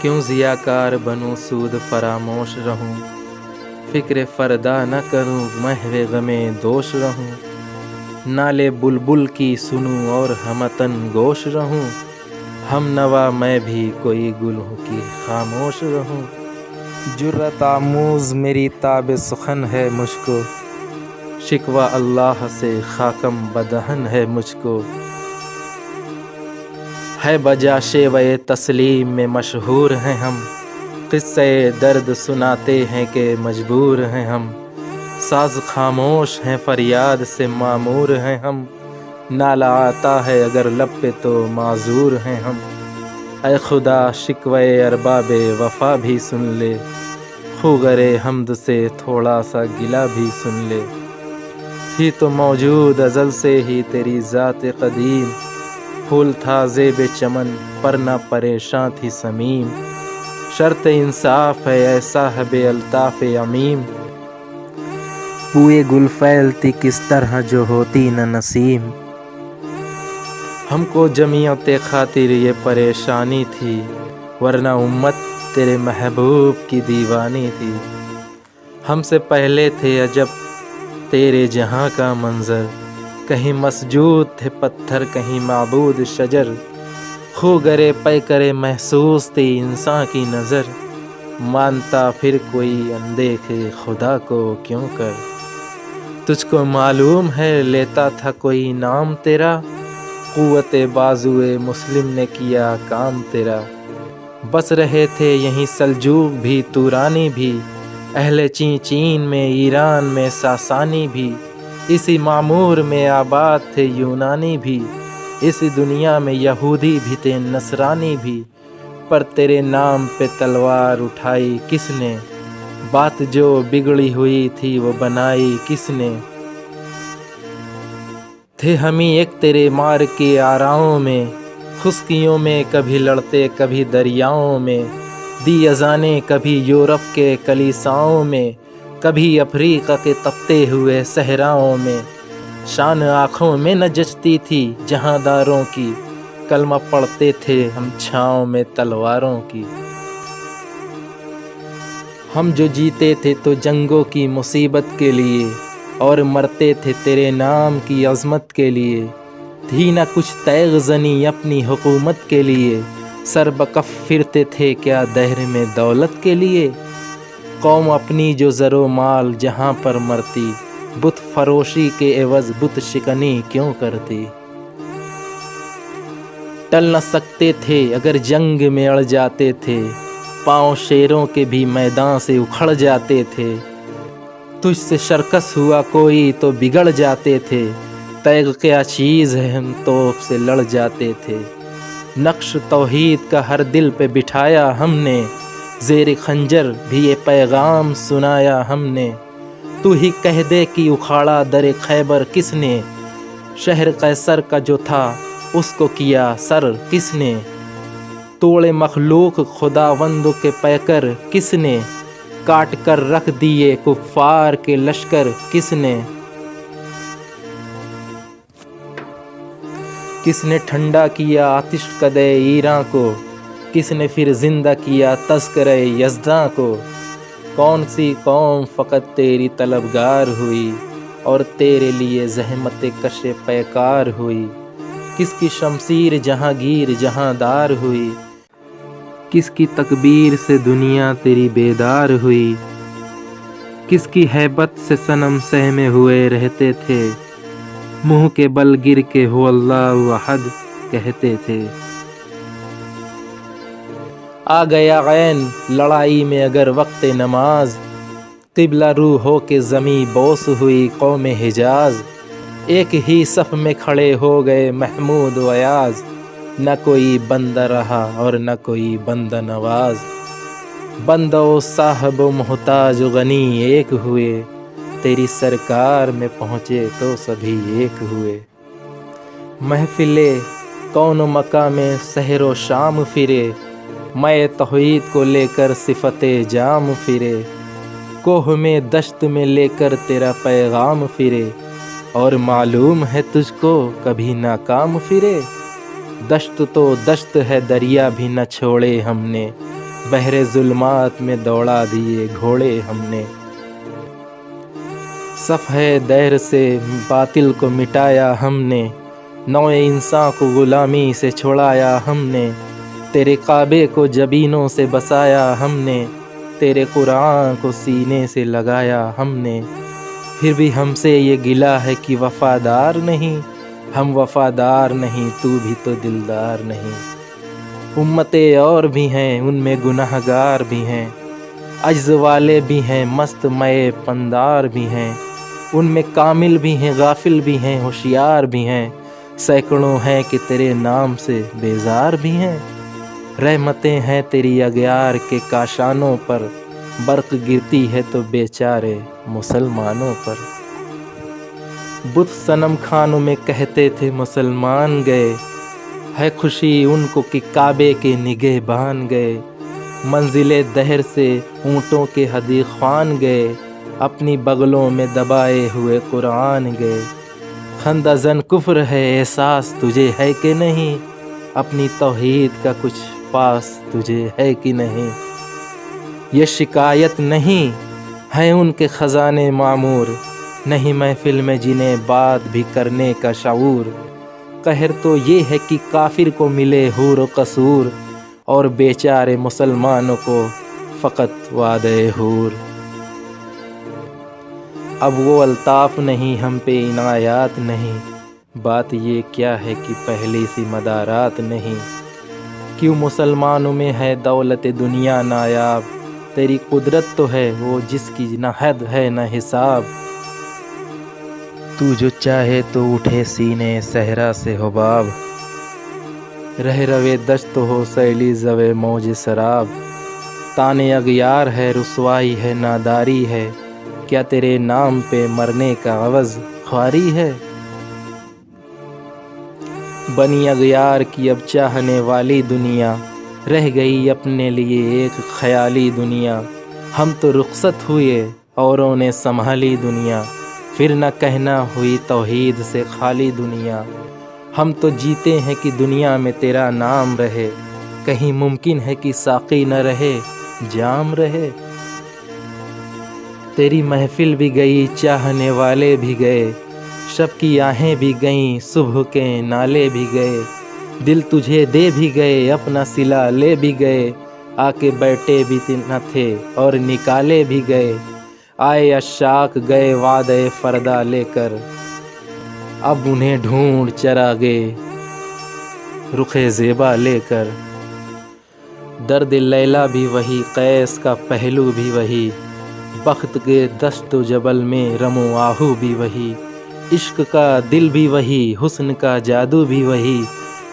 کیوں ضیاءکار بنوں سود فراموش رہوں، فکر فردا نہ کروں محو غم دوش رہوں، نالے بلبل کی سنوں اور ہمتن گوش رہوں، ہم نوا میں بھی کوئی گل ہوں کہ خاموش رہوں۔ جرأت آموز میری تاب سخن ہے مجھ کو، شکوہ اللہ سے خاکم بدہن ہے مجھ کو، ہے بجا شیوہ تسلیم میں مشہور ہیں ہم، قصہ درد سناتے ہیں کہ مجبور ہیں ہم، ساز خاموش ہیں فریاد سے معمور ہیں ہم، نالہ آتا ہے اگر لب پہ تو معذور ہیں ہم، اے خدا شکوہ ارباب وفا بھی سن لے، خوگر حمد سے تھوڑا سا گلہ بھی سن لے، تھی تو موجود ازل سے ہی تیری ذات قدیم، پھول تھا زیب چمن پر نہ پریشاں تھی سمیم، شرط انصاف ہے اے صاحب الطاف عمیم، بوئے گل پھیلتی کس طرح جو ہوتی نہ نسیم، ہم کو جمعیت خاطر یہ پریشانی تھی، ورنہ امت تیرے محبوب کی دیوانی تھی، ہم سے پہلے تھے عجب تیرے جہاں کا منظر، کہیں مسجود تھے پتھر کہیں معبود شجر، خوگرے پیکرے محسوس تھی انسان کی نظر، مانتا پھر کوئی اندیکھے خدا کو کیوں کر، تجھ کو معلوم ہے لیتا تھا کوئی نام تیرا، قوت بازوئے مسلم نے کیا کام تیرا، بس رہے تھے یہیں سلجوق بھی تورانی بھی، اہل چین میں ایران میں ساسانی بھی، اسی معمور میں آباد تھے یونانی بھی، اسی دنیا میں یہودی بھی تھے نصرانی بھی، پر تیرے نام پہ تلوار اٹھائی کس نے، بات جو بگڑی ہوئی تھی وہ بنائی کس نے، تھے ہم ہی ایک تیرے مار کے آراؤں میں، خشکیوں میں کبھی لڑتے کبھی دریاؤں میں، دی اذانیں کبھی یورپ کے کلیساؤں میں، کبھی افریقہ کے تپتے ہوئے صحراؤں میں، شان آنکھوں میں نہ جچتی تھی جہاں داروں کی، کلمہ پڑھتے تھے ہم چھاؤں میں تلواروں کی، ہم جو جیتے تھے تو جنگوں کی مصیبت کے لیے، اور مرتے تھے تیرے نام کی عظمت کے لیے، تھی نہ کچھ تیغ زنی اپنی حکومت کے لیے، سر بکف پھرتے تھے کیا دہر میں دولت کے لیے، قوم اپنی جو زر و مال جہاں پر مرتی، بت فروشی کے عوض بت شکنی کیوں کرتی، ٹل نہ سکتے تھے اگر جنگ میں اڑ جاتے تھے، پاؤں شیروں کے بھی میدان سے اکھڑ جاتے تھے، تجھ سے شرکس ہوا کوئی تو بگڑ جاتے تھے، تیغ کیا چیز ہے ہم توپ سے لڑ جاتے تھے، نقش توحید کا ہر دل پہ بٹھایا ہم نے، زیر خنجر بھی یہ پیغام سنایا ہم نے، تو ہی کہہ دے کہ اکھاڑا در خیبر کس نے، شہر قیصر کا جو تھا اس کو کیا سر کس نے، توڑے مخلوق خداوند کے پیکر کس نے، کاٹ کر رکھ دیے کفار کے لشکر کس نے، کس نے ٹھنڈا کیا آتش کدے ایراں کو، کس نے پھر زندہ کیا تذکرہ یزداں کو، کون سی قوم فقط تیری طلبگار ہوئی، اور تیرے لیے زحمت کش پیکار ہوئی، کس کی شمشیر جہاں گیر جہاں دار ہوئی، کس کی تکبیر سے دنیا تیری بیدار ہوئی، کس کی ہیبت سے صنم سہمے ہوئے رہتے تھے، منہ کے بل گر کے ہو اللہ احد کہتے تھے، آ گیا عین لڑائی میں اگر وقت نماز، قبلہ رو ہو کے زمیں بوس ہوئی قوم حجاز، ایک ہی صف میں کھڑے ہو گئے محمود و ایاز، نہ کوئی بندہ رہا اور نہ کوئی بندہ نواز، بندہ و صاحب و محتاج و غنی ایک ہوئے، تیری سرکار میں پہنچے تو سبھی ایک ہوئے، محفل کون و مکان میں سحر و شام پھرے، میں توحید کو لے کر صفت جام پھرے، کوہ میں دشت میں لے کر تیرا پیغام پھرے، اور معلوم ہے تجھ کو کبھی ناکام پھرے، دشت تو دشت ہے دریا بھی نہ چھوڑے ہم نے، بحر ظلمات میں دوڑا دیے گھوڑے ہم نے، صفحہ دہر سے باطل کو مٹایا ہم نے، نوع انسان کو غلامی سے چھڑایا ہم نے، تیرے کعبے کو جبینوں سے بسایا ہم نے، تیرے قرآن کو سینے سے لگایا ہم نے، پھر بھی ہم سے یہ گلہ ہے کہ وفادار نہیں، ہم وفادار نہیں، تو بھی تو دلدار نہیں۔ امتیں اور بھی ہیں، ان میں گناہ گار بھی ہیں، عجز والے بھی ہیں، مست مئے پندار بھی ہیں، ان میں کامل بھی ہیں، غافل بھی ہیں، ہوشیار بھی ہیں، سینکڑوں ہیں کہ تیرے نام سے بیزار بھی ہیں۔ رحمتیں ہیں تیری اغیار کے کاشانوں پر، برق گرتی ہے تو بیچارے مسلمانوں پر۔ بت صنم خانوں میں کہتے تھے مسلمان گئے، ہے خوشی ان کو کہ کعبے کے نگہبان گئے، منزل دہر سے اونٹوں کے حدیق خوان گئے، اپنی بغلوں میں دبائے ہوئے قرآن گئے۔ خندہ زن کفر ہے احساس تجھے ہے کہ نہیں، اپنی توحید کا کچھ پاس تجھے ہے کہ نہیں۔ یہ شکایت نہیں ہے ان کے خزانے معمور، نہیں محفل میں جنہیں بات بھی کرنے کا شعور، قہر تو یہ ہے کہ کافر کو ملے حور و قصور، اور بیچارے مسلمانوں کو فقط وعدہ حور۔ اب وہ الطاف نہیں، ہم پہ عنایات نہیں، بات یہ کیا ہے کہ پہلی سی مدارات نہیں۔ کیوں مسلمانوں میں ہے دولت دنیا نایاب، تیری قدرت تو ہے وہ جس کی نہ حد ہے نہ حساب، تو جو چاہے تو اٹھے سینے صحرا سے حباب، رہ روے دشت ہو سیلی زوے موج سراب، تانے اغیار ہے رسوائی ہے ناداری ہے، کیا تیرے نام پہ مرنے کا عوض خواری ہے۔ بنی اغیار کی اب چاہنے والی دنیا، رہ گئی اپنے لیے ایک خیالی دنیا، ہم تو رخصت ہوئے اوروں نے سنبھالی دنیا، پھر نہ کہنا ہوئی توحید سے خالی دنیا، ہم تو جیتے ہیں کہ دنیا میں تیرا نام رہے، کہیں ممکن ہے کہ ساقی نہ رہے جام رہے۔ تیری محفل بھی گئی چاہنے والے بھی گئے، شب کی آہیں بھی گئیں صبح کے نالے بھی گئے، دل تجھے دے بھی گئے اپنا صلہ لے بھی گئے، آ کے بیٹھے بھی نہ تھے اور نکالے بھی گئے، آئے عشاق گئے وعدہ فردا لے کر، اب انہیں ڈھونڈ چراغے رخ زیبا لے کر۔ درد لیلا بھی وہی، قیس کا پہلو بھی وہی، بخت کے دشت و جبل میں رم و آہو بھی وہی، عشق کا دل بھی وہی، حسن کا جادو بھی وہی،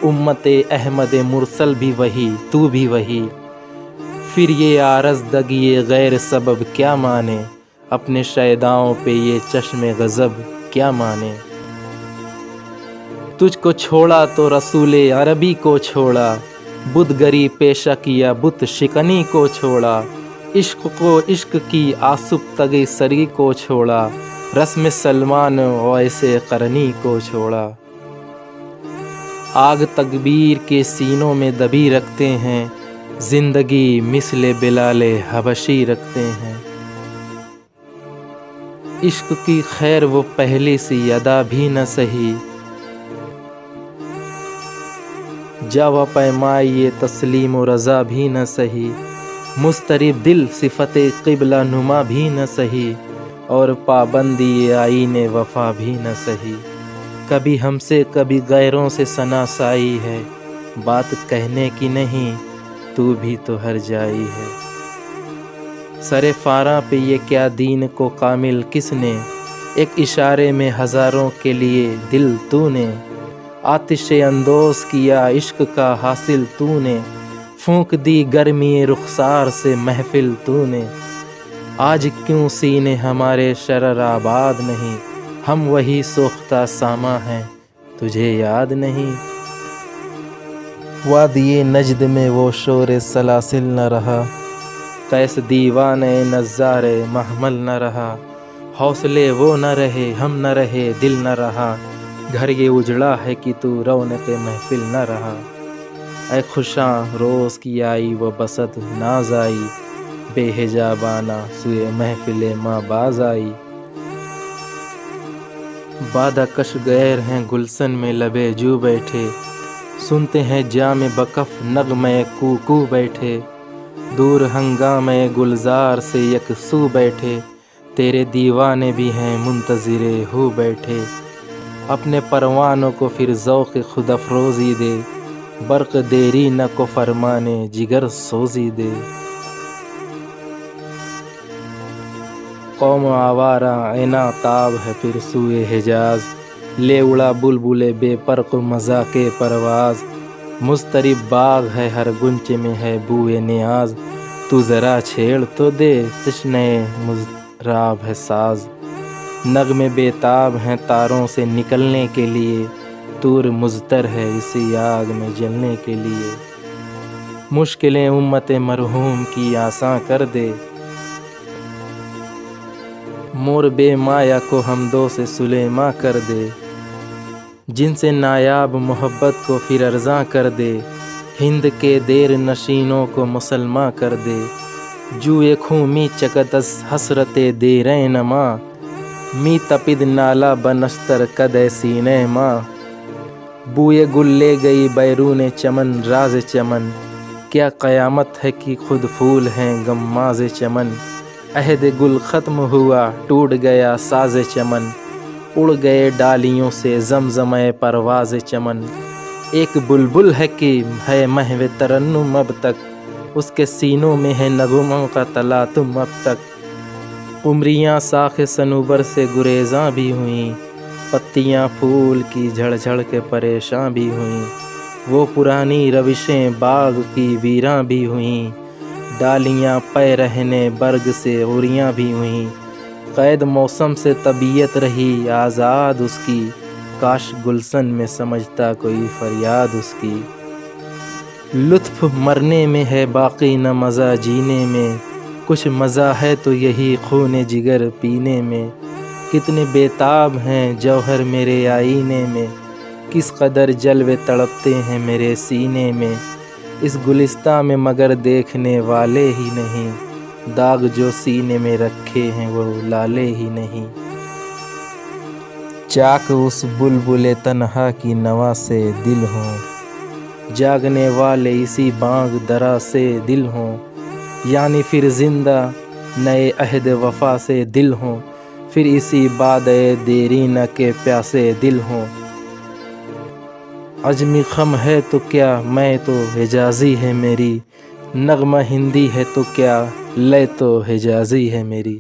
امت احمد مرسل بھی وہی، تو بھی وہی، پھر یہ عارض دگی غیر سبب کیا مانے، اپنے شیداؤں پہ یہ چشم غضب کیا مانے۔ تجھ کو چھوڑا تو رسول عربی کو چھوڑا، بت گری پیشہ کیا بت شکنی کو چھوڑا، عشق کو عشق کی آصف تگی سری کو چھوڑا، رسم سلمان اویس قرنی کو چھوڑا۔ آگ تکبیر کے سینوں میں دبی رکھتے ہیں، زندگی مثل بلال حبشی رکھتے ہیں، عشق کی خیر وہ پہلی سی ادا بھی نہ سہی، جاوا پیمائی یہ تسلیم و رضا بھی نہ سہی، مضطرب دل صفت قبلہ نما بھی نہ سہی، اور پابندی آئین وفا بھی نہ سہی، کبھی ہم سے کبھی غیروں سے ثنا سائی ہے، بات کہنے کی نہیں تو بھی تو ہر جائی ہے، سر فاراں پہ یہ کیا دین کو کامل کس نے، ایک اشارے میں ہزاروں کے لیے دل تو نے، آتش اندوز کیا عشق کا حاصل تو نے، پھونک دی گرمی رخسار سے محفل تو نے، آج کیوں سینے ہمارے شرر آباد نہیں، ہم وہی سوختہ ساما ہیں تجھے یاد نہیں۔ وادی نجد میں وہ شور سلاسل نہ رہا، قیس دیوانے نظار محمل نہ رہا، حوصلے وہ نہ رہے ہم نہ رہے دل نہ رہا، گھر یہ اجڑا ہے کہ تو رونق محفل نہ رہا۔ اے خوشاں روز کی آئی وہ بسط ناز آئی، بے حجابانہ سوئے محفل ماں باز آئی۔ بادہ کش غیر ہیں گلشن میں لبے جو بیٹھے، سنتے ہیں جام بکف نغمے کوکو بیٹھے، دور ہنگامے گلزار سے یکسو بیٹھے، تیرے دیوانے بھی ہیں منتظر ہو بیٹھے۔ اپنے پروانوں کو پھر ذوق خود افروزی دے، برق دیری نہ کو فرمانے جگر سوزی دے۔ قوم آوارہ اینا تاب ہے پھر سوئے حجاز، لے اڑا بلبل بے پرق مذاق پرواز، مضطرب باغ ہے ہر گنچے میں ہے بوئے نیاز، تو ذرا چھیڑ تو دے تشنہ مضراب ہے ساز، نغمے بے تاب ہیں تاروں سے نکلنے کے لیے، طور مضطر ہے اسی آگ میں جلنے کے لیے، مشکلیں امت مرحوم کی آساں کر دے، مور بے مایا کو حمدوں سے سلیماں کر دے، جن سے نایاب محبت کو پھر ارزاں کر دے، ہند کے دیر نشینوں کو مسلماں کر دے، جوئے خوں می چکت از حسرت دیرین ماں، می تپد نالا بنشتر کدے سینے ماں، بوئے گل لے گئی بیرون چمن راز چمن، کیا قیامت ہے کہ خود پھول ہیں غماز چمن، عہد گل ختم ہوا ٹوٹ گیا ساز چمن، اڑ گئے ڈالیوں سے زمزمہ پرواز چمن، ایک بلبل ہے کہ ہے محو ترنم اب تک، اس کے سینوں میں ہے نغموں کا تلاطم اب تک، قمریاں ساخ صنوبر سے گریزاں بھی ہوئیں، پتیاں پھول کی جھڑ جھڑ کے پریشاں بھی ہوئیں، وہ پرانی روشیں باغ کی ویراں بھی ہوئیں، ڈالیاں پے رہنے برگ سے عریاں بھی ہوئیں، قید موسم سے طبیعت رہی آزاد اس کی، کاش گلشن میں سمجھتا کوئی فریاد اس کی، لطف مرنے میں ہے باقی نہ مزہ جینے میں، کچھ مزہ ہے تو یہی خون جگر پینے میں، کتنے بےتاب ہیں جوہر میرے آئینے میں، کس قدر جلوے تڑپتے ہیں میرے سینے میں، اس گلستاں میں مگر دیکھنے والے ہی نہیں، داغ جو سینے میں رکھے ہیں وہ لالے ہی نہیں، چاک اس بلبل تنہا کی نوا سے دل ہوں، جاگنے والے اسی بانگ درا سے دل ہوں، یعنی پھر زندہ نئے عہد وفا سے دل ہوں، پھر اسی بادئ دیرینہ کے پیاسے دل ہوں، عجمی خم ہے تو کیا میں تو حجازی ہے میری، نغمہ ہندی ہے تو کیا لے تو حجازی ہے میری۔